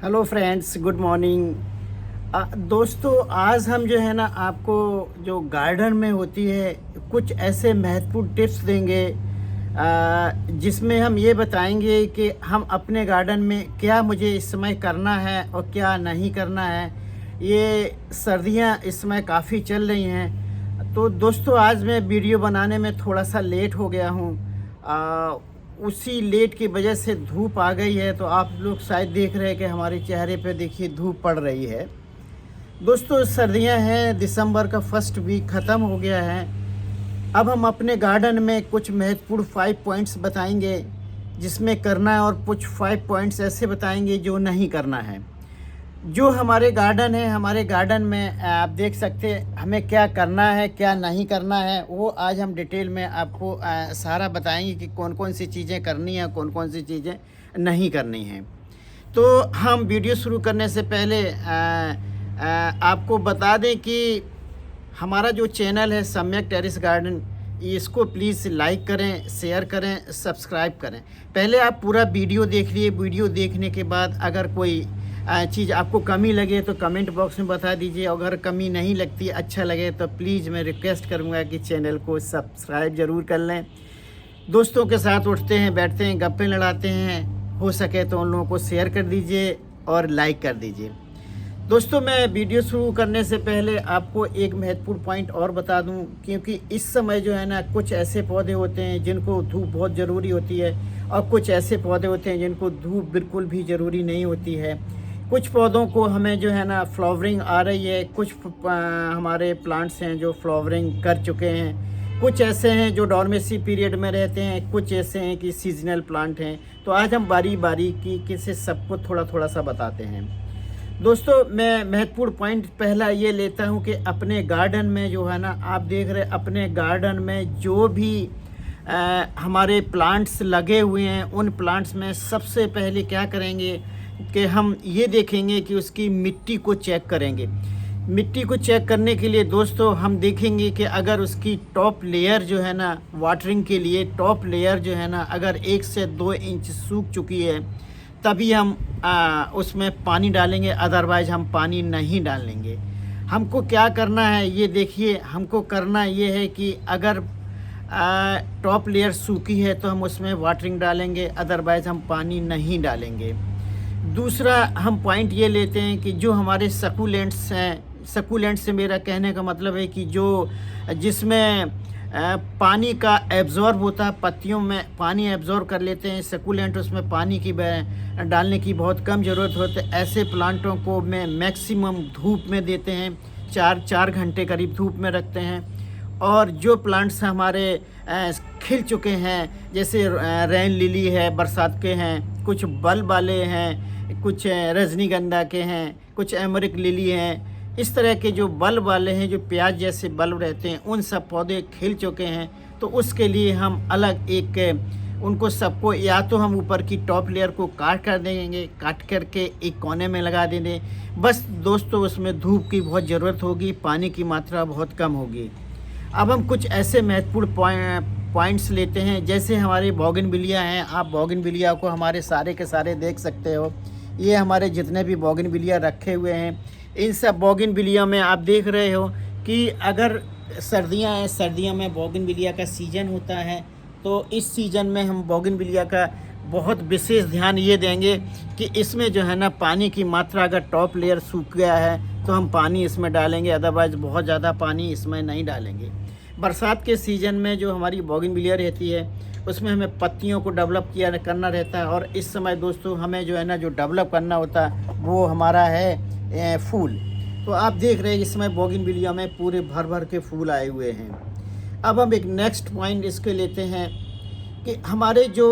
Hello friends, good morning. दोस्तों, आज हम जो है ना आपको जो गार्डन में होती है कुछ ऐसे महत्वपूर्ण टिप्स देंगे जिसमें हम ये बताएंगे कि हम अपने गार्डन में क्या मुझे इस समय करना है और क्या नहीं करना है। ये सर्दियां इस समय काफ़ी चल रही हैं, तो दोस्तों आज मैं वीडियो बनाने में थोड़ा सा लेट हो गया हूँ। उसी लेट की वजह से धूप आ गई है, तो आप लोग शायद देख रहे हैं कि हमारे चेहरे पे देखिए धूप पड़ रही है। दोस्तों सर्दियां हैं, दिसंबर का फर्स्ट वीक ख़त्म हो गया है। अब हम अपने गार्डन में कुछ महत्वपूर्ण 5 पॉइंट्स बताएंगे जिसमें करना है, और कुछ 5 पॉइंट्स ऐसे बताएंगे जो नहीं करना है। जो हमारे गार्डन है, हमारे गार्डन में आप देख सकते हैं हमें क्या करना है क्या नहीं करना है, वो आज हम डिटेल में आपको सारा बताएंगे कि कौन कौन सी चीज़ें करनी है, कौन कौन सी चीज़ें नहीं करनी हैं। तो हम वीडियो शुरू करने से पहले आपको बता दें कि हमारा जो चैनल है सम्यक टेरेस गार्डन, इसको प्लीज़ लाइक करें, शेयर करें, सब्सक्राइब करें। पहले आप पूरा वीडियो देख लिए। वीडियो देखने के बाद अगर कोई चीज़ आपको कमी लगे तो कमेंट बॉक्स में बता दीजिए। अगर कमी नहीं लगती, अच्छा लगे, तो प्लीज़ मैं रिक्वेस्ट करूँगा कि चैनल को सब्सक्राइब ज़रूर कर लें। दोस्तों के साथ उठते हैं, बैठते हैं, गप्पे लड़ाते हैं, हो सके तो उन लोगों को शेयर कर दीजिए और लाइक कर दीजिए। दोस्तों मैं वीडियो शुरू करने से पहले आपको एक महत्वपूर्ण पॉइंट और बता दूं, क्योंकि इस समय जो है ना कुछ ऐसे पौधे होते हैं जिनको धूप बहुत ज़रूरी होती है, और कुछ ऐसे पौधे होते हैं जिनको धूप बिल्कुल भी ज़रूरी नहीं होती है। कुछ पौधों को हमें जो है ना फ्लावरिंग आ रही है, कुछ हमारे प्लांट्स हैं जो फ्लावरिंग कर चुके हैं, कुछ ऐसे हैं जो डॉर्मेसी पीरियड में रहते हैं, कुछ ऐसे हैं कि सीजनल प्लांट हैं। तो आज हम बारी बारी की से सबको थोड़ा थोड़ा सा बताते हैं। दोस्तों मैं महत्वपूर्ण पॉइंट पहला ये लेता हूँ कि अपने गार्डन में जो है ना आप देख रहे हैं, अपने गार्डन में जो भी हमारे प्लांट्स लगे हुए हैं, उन प्लांट्स में सबसे पहले क्या करेंगे कि हम ये देखेंगे कि उसकी मिट्टी को चेक करेंगे। मिट्टी को चेक करने के लिए दोस्तों हम देखेंगे कि अगर उसकी टॉप लेयर जो है ना, वाटरिंग के लिए टॉप लेयर जो है ना अगर 1 से 2 इंच सूख चुकी है, तभी हम उसमें पानी डालेंगे, अदरवाइज़ हम पानी नहीं डालेंगे। हमको क्या करना है ये देखिए, हमको करना ये है कि अगर टॉप लेयर सूखी है तो हम उसमें वाटरिंग डालेंगे, अदरवाइज़ हम पानी नहीं डालेंगे। दूसरा हम पॉइंट ये लेते हैं कि जो हमारे सकुलेंट्स हैं, सकुलेंट से मेरा कहने का मतलब है कि जो जिसमें पानी का एब्जॉर्ब होता है, पत्तियों में पानी एब्जॉर्ब कर लेते हैं सकुलेंट, उसमें पानी की डालने की बहुत कम ज़रूरत होती है। ऐसे प्लांटों को मैं मैक्सिमम धूप में देते हैं, 4 घंटे करीब धूप में रखते हैं। और जो प्लांट्स हमारे खिल चुके हैं, जैसे रेन लिली है, बरसात के हैं, कुछ बल्ब वाले हैं, कुछ रजनीगंधा के हैं, कुछ एमरिक लिली हैं, इस तरह के जो बल्ब वाले हैं, जो प्याज जैसे बल्ब रहते हैं, उन सब पौधे खिल चुके हैं। तो उसके लिए हम अलग एक उनको सबको या तो हम ऊपर की टॉप लेयर को काट कर देंगे, काट करके एक कोने में लगा देंगे। बस दोस्तों उसमें धूप की बहुत ज़रूरत होगी, पानी की मात्रा बहुत कम होगी। अब हम कुछ ऐसे महत्वपूर्ण पॉइंट्स लेते हैं, जैसे हमारे बोगनविलिया हैं। आप बोगनविलिया को हमारे सारे के सारे देख सकते हो। ये हमारे जितने भी बोगनविलिया रखे हुए हैं, इन सब बोगनविलिया में आप देख रहे हो कि अगर सर्दियां हैं, सर्दियों में बोगनविलिया का सीज़न होता है, तो इस सीज़न में हम बोगनविलिया का बहुत विशेष ध्यान ये देंगे कि इसमें जो है ना पानी की मात्रा, अगर टॉप लेयर सूख गया है तो हम पानी इसमें डालेंगे, अदरवाइज़ बहुत ज़्यादा पानी इसमें नहीं डालेंगे। बरसात के सीज़न में जो हमारी बोगनविलिया रहती है, उसमें हमें पत्तियों को डेवलप करना रहता है, और इस समय दोस्तों हमें जो है ना जो डेवलप करना होता है वो हमारा है फूल। तो आप देख रहे हैं इस समय बोगनविलिया में पूरे भर भर के फूल आए हुए हैं। अब हम एक नेक्स्ट पॉइंट इसके लेते हैं कि हमारे जो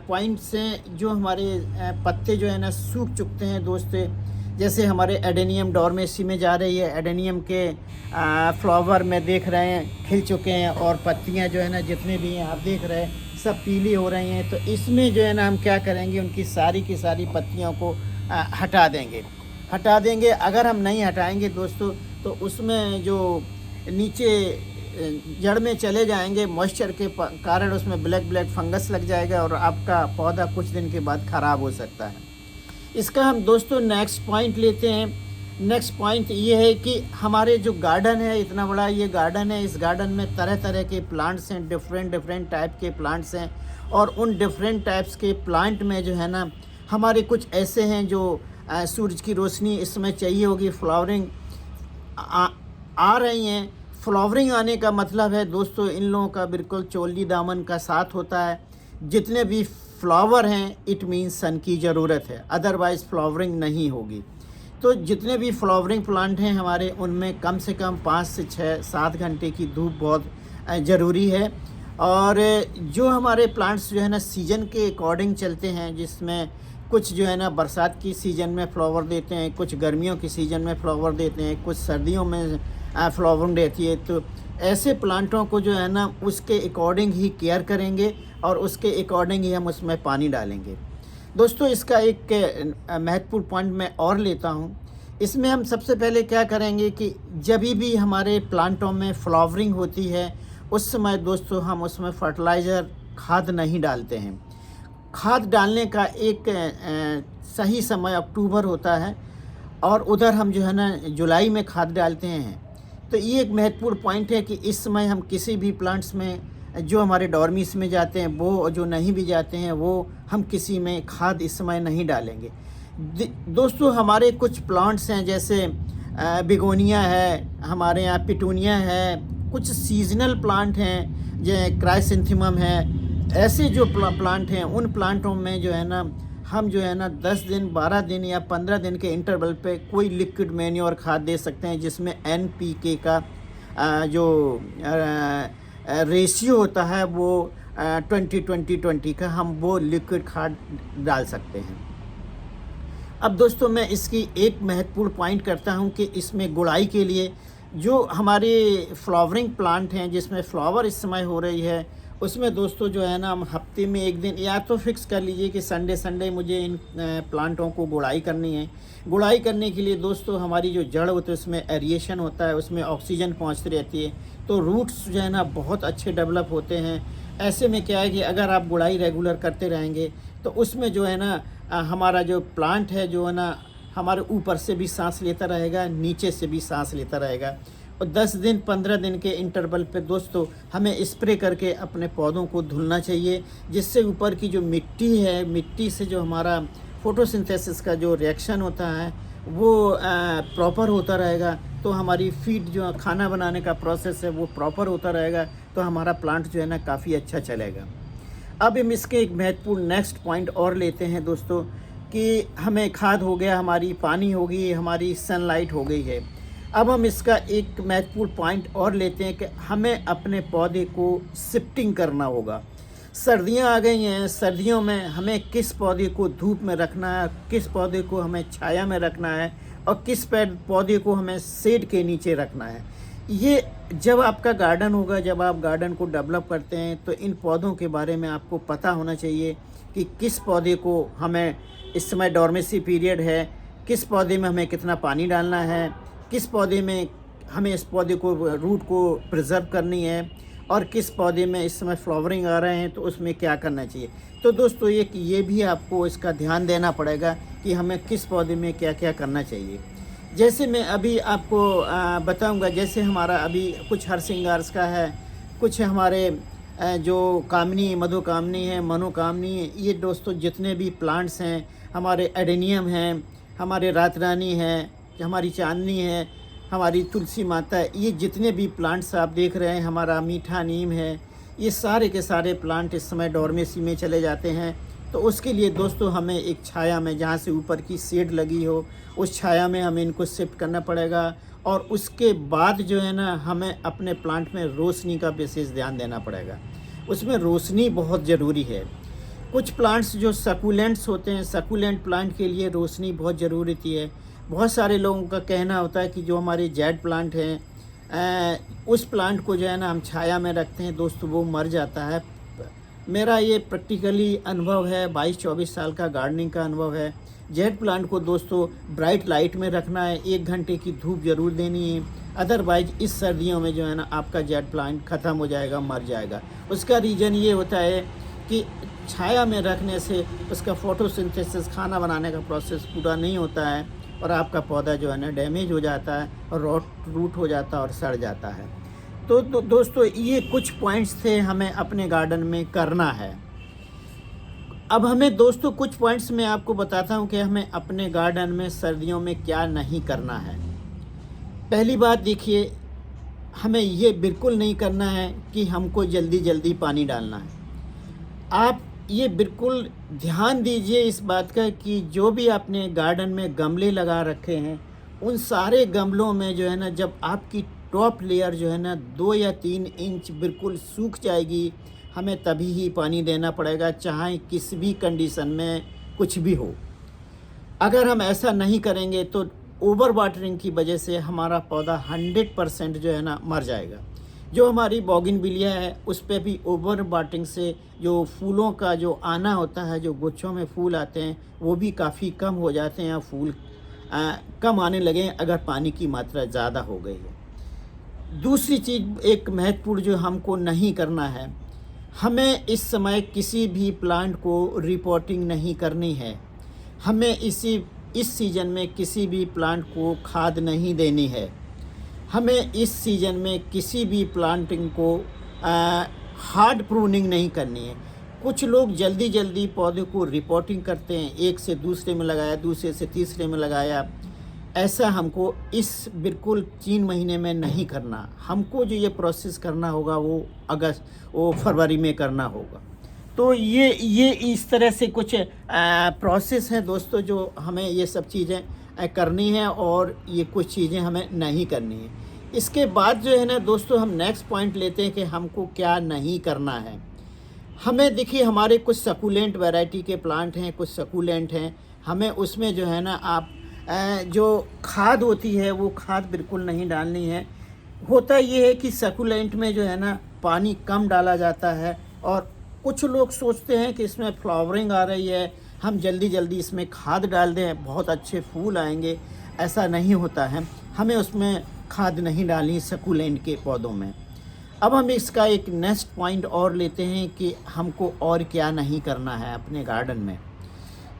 पॉइंट्स हैं, जो हमारे पत्ते जो है ना सूख चुकते हैं दोस्तों, जैसे हमारे एडेनियम डॉर्मेसी में जा रही है, एडेनियम के फ्लावर में देख रहे हैं खिल चुके हैं, और पत्तियां जो है ना जितने भी हैं आप देख रहे हैं सब पीली हो रही हैं। तो इसमें जो है ना हम क्या करेंगे, उनकी सारी की सारी पत्तियों को हटा देंगे। अगर हम नहीं हटाएंगे दोस्तों तो उसमें जो नीचे जड़ में चले जाएंगे, मॉइस्चर के कारण उसमें ब्लैक फंगस लग जाएगा और आपका पौधा कुछ दिन के बाद ख़राब हो सकता है। इसका हम दोस्तों नेक्स्ट पॉइंट लेते हैं। नेक्स्ट पॉइंट ये है कि हमारे जो गार्डन है, इतना बड़ा ये गार्डन है, इस गार्डन में तरह तरह के प्लांट्स हैं, डिफरेंट डिफरेंट टाइप के प्लांट्स हैं। और उन डिफरेंट टाइप्स के प्लांट में जो है ना, हमारे कुछ ऐसे हैं जो सूरज की रोशनी इस समय चाहिए होगी, फ्लावरिंग आ रही हैं। फ्लावरिंग आने का मतलब है दोस्तों, इन लोगों का बिल्कुल चोली दामन का साथ होता है। जितने भी फ्लावर हैं, इट मीन्स सन की ज़रूरत है, अदरवाइज़ फ्लावरिंग नहीं होगी। तो जितने भी फ्लावरिंग प्लांट हैं हमारे, उनमें कम से कम 5 से 6-7 घंटे की धूप बहुत ज़रूरी है। और जो हमारे प्लांट्स जो है ना सीज़न के अकॉर्डिंग चलते हैं, जिसमें कुछ जो है ना बरसात की सीज़न में फ्लावर देते हैं, कुछ गर्मियों की सीज़न में फ्लावर देते हैं, कुछ सर्दियों में फ्लावरिंग रहती है। तो ऐसे प्लांटों को जो है ना उसके अकॉर्डिंग ही केयर करेंगे और उसके अकॉर्डिंग ही हम उसमें पानी डालेंगे। दोस्तों, इसका एक महत्वपूर्ण पॉइंट मैं और लेता हूँ। इसमें हम सबसे पहले क्या करेंगे कि जब भी हमारे प्लांटों में फ्लावरिंग होती है, उस समय दोस्तों हम उसमें फर्टिलाइज़र खाद नहीं डालते हैं। खाद डालने का एक सही समय अक्टूबर होता है, और उधर हम जो है ना जुलाई में खाद डालते हैं। तो ये एक महत्वपूर्ण पॉइंट है कि इस समय हम किसी भी प्लांट्स में, जो हमारे डॉर्मिस में जाते हैं वो, जो नहीं भी जाते हैं वो, हम किसी में खाद इस समय नहीं डालेंगे। दोस्तों, हमारे कुछ प्लांट्स हैं, जैसे बिगोनिया है, हमारे यहाँ पिटूनिया है, कुछ सीजनल प्लांट हैं जैसे क्राइसेंथेमम है। ऐसे जो प्लांट हैं, उन प्लांटों में जो है ना हम जो है ना 10 दिन, 12 दिन या 15 दिन के इंटरवल पे कोई लिक्विड मैन्योर खाद दे सकते हैं, जिसमें NPK का जो रेशियो होता है वो 20-20-20 का, हम वो लिक्विड खाद डाल सकते हैं। अब दोस्तों, मैं इसकी एक महत्वपूर्ण पॉइंट करता हूँ कि इसमें गुड़ाई के लिए जो हमारे फ्लावरिंग प्लांट हैं, जिसमें फ्लावर इस समय हो रही है, उसमें दोस्तों जो है ना हम हफ्ते में एक दिन या तो फिक्स कर लीजिए कि संडे मुझे इन प्लांटों को गुड़ाई करनी है। गुड़ाई करने के लिए दोस्तों हमारी जो जड़ होती है उसमें एरिएशन होता है, उसमें ऑक्सीजन पहुंचती रहती है, तो रूट्स जो है ना बहुत अच्छे डेवलप होते हैं। ऐसे में क्या है कि अगर आप गुड़ाई रेगुलर करते रहेंगे तो उसमें जो है ना हमारा जो प्लांट है जो है ना हमारे ऊपर से भी सांस लेता रहेगा, नीचे से भी सांस लेता रहेगा। और 10 दिन 15 दिन के इंटरवल पे दोस्तों हमें स्प्रे करके अपने पौधों को धुलना चाहिए, जिससे ऊपर की जो मिट्टी है, मिट्टी से जो हमारा फोटोसिंथेसिस का जो रिएक्शन होता है वो प्रॉपर होता रहेगा। तो हमारी फीड जो खाना बनाने का प्रोसेस है वो प्रॉपर होता रहेगा, तो हमारा प्लांट जो है ना काफ़ी अच्छा चलेगा। अब हम इसके एक महत्वपूर्ण नेक्स्ट पॉइंट और लेते हैं दोस्तों, कि हमें खाद हो गया, हमारी पानी होगी, हमारी सनलाइट हो गई है। अब हम इसका एक महत्वपूर्ण पॉइंट और लेते हैं कि हमें अपने पौधे को शिफ्टिंग करना होगा। सर्दियां आ गई हैं, सर्दियों में हमें किस पौधे को धूप में रखना है, किस पौधे को हमें छाया में रखना है, और किस पौधे को हमें शेड के नीचे रखना है। ये जब आपका गार्डन होगा, जब आप गार्डन को डेवलप करते हैं, तो इन पौधों के बारे में आपको पता होना चाहिए कि किस पौधे को हमें, इस समय डॉर्मेसी पीरियड है, किस पौधे में हमें कितना पानी डालना है, किस पौधे में हमें इस पौधे को रूट को प्रिजर्व करनी है, और किस पौधे में इस समय फ्लावरिंग आ रहे हैं तो उसमें क्या करना चाहिए। तो दोस्तों ये भी आपको इसका ध्यान देना पड़ेगा कि हमें किस पौधे में क्या क्या करना चाहिए। जैसे मैं अभी आपको बताऊंगा, जैसे हमारा अभी कुछ हरसिंगार्स का है, कुछ हमारे जो कामनी, मधुकामनी है, मनोकामनी है, ये दोस्तों जितने भी प्लांट्स हैं, हमारे एडेनियम हैं, हमारे रात रानी है, हमारी चांदनी है, हमारी तुलसी माता है, ये जितने भी प्लांट्स आप देख रहे हैं, हमारा मीठा नीम है, ये सारे के सारे प्लांट इस समय डॉर्मेसी में चले जाते हैं। तो उसके लिए दोस्तों हमें एक छाया में, जहाँ से ऊपर की शेड लगी हो, उस छाया में हमें इनको शिफ्ट करना पड़ेगा। और उसके बाद जो है ना हमें अपने प्लांट में रोशनी का विशेष ध्यान देना पड़ेगा, उसमें रोशनी बहुत ज़रूरी है। कुछ प्लांट्स जो सकुलेंट्स होते हैं, सकुलेंट प्लांट के लिए रोशनी बहुत ज़रूरी होती है। बहुत सारे लोगों का कहना होता है कि जो हमारे जेड प्लांट हैं, उस प्लांट को जो है ना हम छाया में रखते हैं दोस्तों, वो मर जाता है। मेरा ये प्रैक्टिकली अनुभव है, 22-24 साल का गार्डनिंग का अनुभव है। जेड प्लांट को दोस्तों ब्राइट लाइट में रखना है, 1 घंटे की धूप ज़रूर देनी है, अदरवाइज इस सर्दियों में जो है ना आपका जेड प्लांट ख़त्म हो जाएगा, मर जाएगा। उसका रीज़न ये होता है कि छाया में रखने से उसका फोटोसिंथेसिस, खाना बनाने का प्रोसेस पूरा नहीं होता है और आपका पौधा जो है ना डैमेज हो जाता है और रूट हो जाता है और सड़ जाता है। तो दोस्तों ये कुछ पॉइंट्स थे हमें अपने गार्डन में करना है। अब हमें दोस्तों कुछ पॉइंट्स मैं आपको बताता हूँ कि हमें अपने गार्डन में सर्दियों में क्या नहीं करना है। पहली बात देखिए, हमें ये बिल्कुल नहीं करना है कि हमको जल्दी जल्दी पानी डालना है। आप ये बिल्कुल ध्यान दीजिए इस बात का कि जो भी आपने गार्डन में गमले लगा रखे हैं, उन सारे गमलों में जो है ना, जब आपकी टॉप लेयर जो है ना 2 या 3 इंच बिल्कुल सूख जाएगी, हमें तभी ही पानी देना पड़ेगा, चाहे किसी भी कंडीशन में कुछ भी हो। अगर हम ऐसा नहीं करेंगे तो ओवर वाटरिंग की वजह से हमारा पौधा 100% जो है ना मर जाएगा। जो हमारी बोगनविलिया है उस पे भी ओवर वाटरिंग से जो फूलों का जो आना होता है, जो गुच्छों में फूल आते हैं, वो भी काफ़ी कम हो जाते हैं, फूल कम आने लगे अगर पानी की मात्रा ज़्यादा हो गई है। दूसरी चीज़ एक महत्वपूर्ण जो हमको नहीं करना है, हमें इस समय किसी भी प्लांट को रिपोर्टिंग नहीं करनी है। हमें इस सीज़न में किसी भी प्लांट को खाद नहीं देनी है। हमें इस सीज़न में किसी भी प्लांटिंग को हार्ड प्रूनिंग नहीं करनी है। कुछ लोग जल्दी जल्दी पौधे को रिपोर्टिंग करते हैं, एक से दूसरे में लगाया, दूसरे से तीसरे में लगाया। ऐसा हमको इस बिल्कुल 3 महीने में नहीं करना। हमको जो ये प्रोसेस करना होगा वो फरवरी में करना होगा। तो ये इस तरह से कुछ प्रोसेस हैं दोस्तों, जो हमें ये सब चीज़ें करनी है और ये कुछ चीज़ें हमें नहीं करनी है। इसके बाद जो है ना दोस्तों, हम नेक्स्ट पॉइंट लेते हैं कि हमको क्या नहीं करना है। हमें देखिए, हमारे कुछ सकुलेंट वैरायटी के प्लांट हैं, कुछ सकुलेंट हैं, हमें उसमें जो है ना आप जो खाद होती है वो खाद बिल्कुल नहीं डालनी है। होता ये है कि सकुलेंट में जो है ना पानी कम डाला जाता है और कुछ लोग सोचते हैं कि इसमें फ्लावरिंग आ रही है, हम जल्दी जल्दी इसमें खाद डाल दें, बहुत अच्छे फूल आएंगे। ऐसा नहीं होता है, हमें उसमें खाद नहीं डालनी सकुलेंट के पौधों में। अब हम इसका एक नेक्स्ट पॉइंट और लेते हैं कि हमको और क्या नहीं करना है अपने गार्डन में।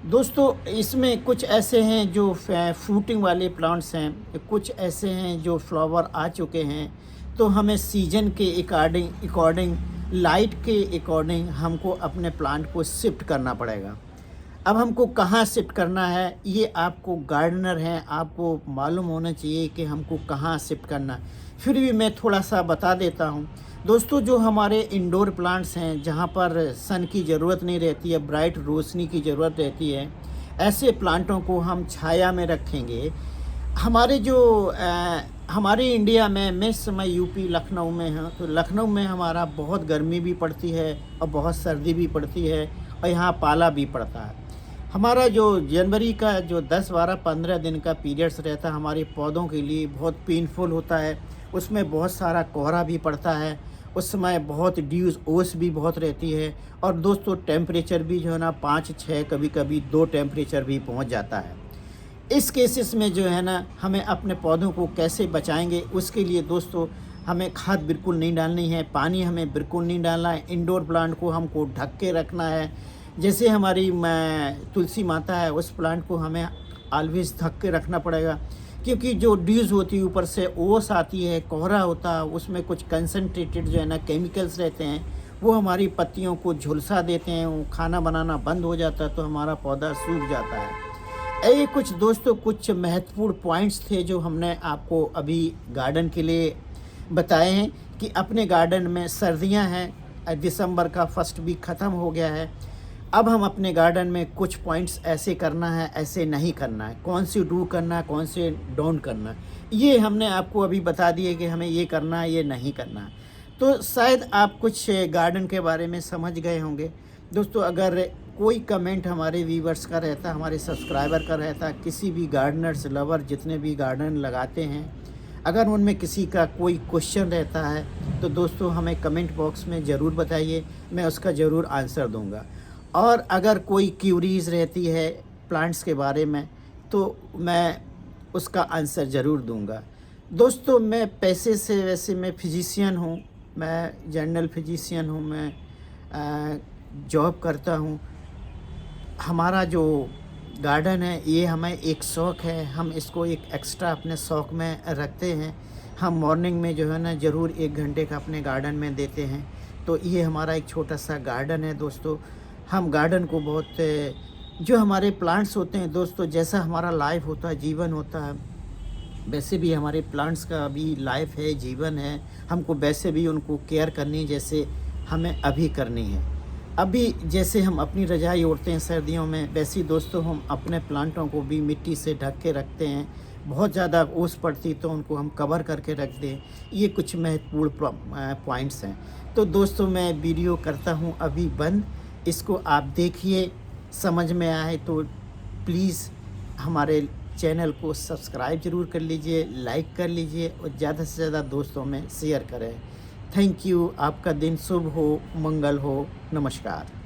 दोस्तों इसमें कुछ ऐसे हैं जो फ्रूटिंग वाले प्लांट्स हैं, कुछ ऐसे हैं जो फ्लावर आ चुके हैं, तो हमें सीजन के अकॉर्डिंग लाइट के अकॉर्डिंग हमको अपने प्लांट को शिफ्ट करना पड़ेगा। अब हमको कहाँ शिफ्ट करना है, ये आपको गार्डनर हैं, आपको मालूम होना चाहिए कि हमको कहाँ शिफ्ट करना। फिर भी मैं थोड़ा सा बता देता हूँ दोस्तों। जो हमारे इंडोर प्लांट्स हैं, जहाँ पर सन की ज़रूरत नहीं रहती है, ब्राइट रोशनी की ज़रूरत रहती है, ऐसे प्लांटों को हम छाया में रखेंगे। हमारे इंडिया में, मैं इस समय यूपी लखनऊ में हूँ, तो लखनऊ में हमारा बहुत गर्मी भी पड़ती है और बहुत सर्दी भी पड़ती है और यहाँ पाला भी पड़ता है। हमारा जो जनवरी का जो 10, 12, 15 दिन का पीरियड्स रहता है, हमारे पौधों के लिए बहुत पेनफुल होता है। उसमें बहुत सारा कोहरा भी पड़ता है, उस समय बहुत ड्यूज ओस भी बहुत रहती है और दोस्तों टेम्परेचर भी जो है ना 5, 6, कभी कभी 2 टेम्परेचर भी पहुंच जाता है। इस केसेस में जो है ना हमें अपने पौधों को कैसे बचाएंगे, उसके लिए दोस्तों हमें खाद बिल्कुल नहीं डालनी है, पानी हमें बिल्कुल नहीं डालना है। इंडोर प्लांट को हमको ढक के रखना है। जैसे हमारी तुलसी माता है, उस प्लांट को हमें ऑलवेज ढक के रखना पड़ेगा, क्योंकि जो ड्यूज होती है ऊपर से ओस आती है, कोहरा होता है, उसमें कुछ कंसनट्रेटेड जो है ना केमिकल्स रहते हैं, वो हमारी पत्तियों को झुलसा देते हैं, वो खाना बनाना बंद हो जाता है, तो हमारा पौधा सूख जाता है। ये कुछ दोस्तों कुछ महत्वपूर्ण पॉइंट्स थे जो हमने आपको अभी गार्डन के लिए बताए हैं कि अपने गार्डन में सर्दियां हैं, दिसंबर का फर्स्ट वीक ख़त्म हो गया है। अब हम अपने गार्डन में कुछ पॉइंट्स ऐसे करना है, ऐसे नहीं करना है, कौन से डू करना है, कौन से डोंट करना है, ये हमने आपको अभी बता दिए कि हमें ये करना है, ये नहीं करना है। तो शायद आप कुछ गार्डन के बारे में समझ गए होंगे। दोस्तों अगर कोई कमेंट हमारे व्यूवर्स का रहता, हमारे सब्सक्राइबर का रहता, किसी भी गार्डनर्स लवर जितने भी गार्डन लगाते हैं, अगर उनमें किसी का कोई क्वेश्चन रहता है तो दोस्तों हमें कमेंट बॉक्स में ज़रूर बताइए, मैं उसका ज़रूर आंसर दूंगा। और अगर कोई क्यूरीज रहती है प्लांट्स के बारे में तो मैं उसका आंसर ज़रूर दूंगा। दोस्तों मैं पैसे से, वैसे मैं फिजिशियन हूँ, मैं जनरल फिजिशियन हूँ, मैं जॉब करता हूँ। हमारा जो गार्डन है ये हमें एक शौक़ है, हम इसको एक एक्स्ट्रा अपने शौक़ में रखते हैं। हम मॉर्निंग में जो है ना ज़रूर 1 घंटे का अपने गार्डन में देते हैं। तो ये हमारा एक छोटा-सा गार्डन है दोस्तों। हम गार्डन को बहुत जो हमारे प्लांट्स होते हैं दोस्तों, जैसा हमारा लाइफ होता है, जीवन होता है, वैसे भी हमारे प्लांट्स का भी लाइफ है, जीवन है। हमको वैसे भी उनको केयर करनी जैसे हमें अभी करनी है। अभी जैसे हम अपनी रज़ाई ओढ़ते हैं सर्दियों में, वैसे ही दोस्तों हम अपने प्लांटों को भी मिट्टी से ढक के रखते हैं। बहुत ज़्यादा ओस पड़ती तो उनको हम कवर करके रख दें। ये कुछ महत्वपूर्ण पॉइंट्स हैं। तो दोस्तों मैं वीडियो करता हूँ अभी बंद। इसको आप देखिए, समझ में आए तो प्लीज़ हमारे चैनल को सब्सक्राइब ज़रूर कर लीजिए, लाइक कर लीजिए और ज़्यादा से ज़्यादा दोस्तों में शेयर करें। Thank you. आपका दिन शुभ हो, मंगल हो। नमस्कार।